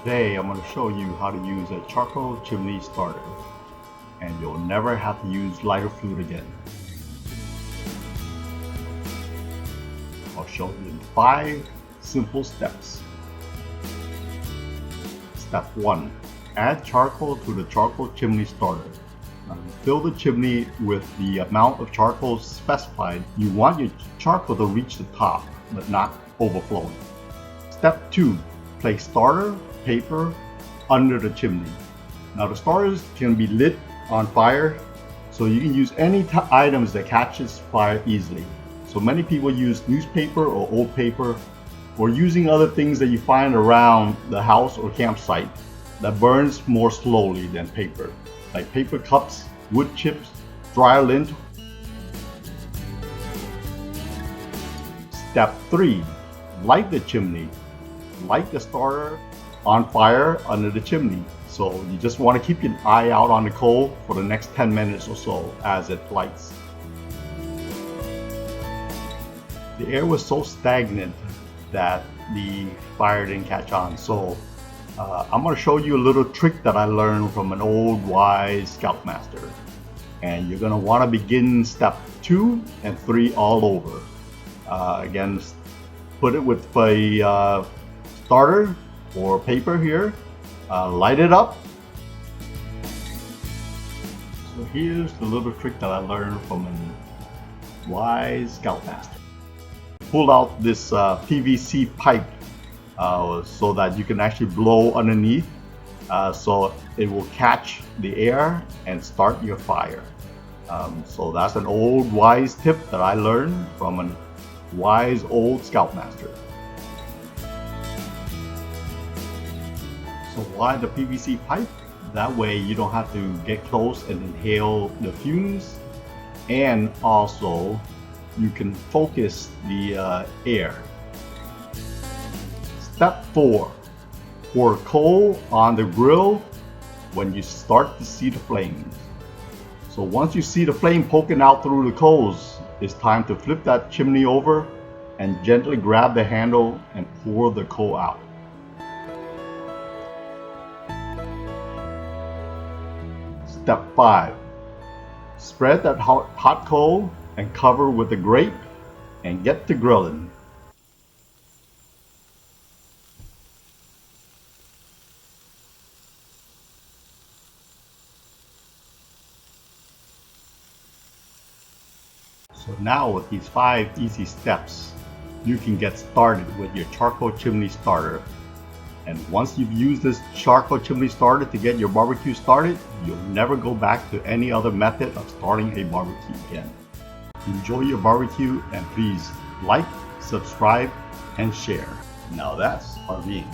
Today I'm going to show you how to use a charcoal chimney starter, and you'll never have to use lighter fluid again. I'll show you in 5 simple steps. Step 1. Add charcoal to the charcoal chimney starter. Fill the chimney with the amount of charcoal specified. You want your charcoal to reach the top, but not overflowing. Step 2. Place starter paper under the chimney. Now the starters can be lit on fire, so you can use any items that catches fire easily. So many people use newspaper or old paper, or using other things that you find around the house or campsite that burns more slowly than paper, like paper cups, wood chips, dry lint. Step 3. Light the chimney. Light the starter on fire under the chimney. So you just want to keep your eye out on the coal for the next 10 minutes or so as it lights. The air was so stagnant that the fire didn't catch on. So I'm going to show you a little trick that I learned from an old wise scoutmaster. And you're going to want to begin step 2 and 3 all over. Again, put it with a starter or paper here, light it up. So here's the little trick that I learned from a wise scoutmaster. Pull out this PVC pipe so that you can actually blow underneath, so it will catch the air and start your fire. So that's an old wise tip that I learned from a wise old scoutmaster. So why the PVC pipe? That way you don't have to get close and inhale the fumes, and also you can focus the air. Step 4. Pour coal on the grill when you start to see the flames. So once you see the flame poking out through the coals, it's time to flip that chimney over and gently grab the handle and pour the coal out. Step 5. Spread that hot coal and cover with a grape and get to grilling. So now with these 5 easy steps, you can get started with your charcoal chimney starter. And once you've used this charcoal chimney starter to get your barbecue started, you'll never go back to any other method of starting a barbecue again. Enjoy your barbecue, and please like, subscribe, and share. Now that's RVing.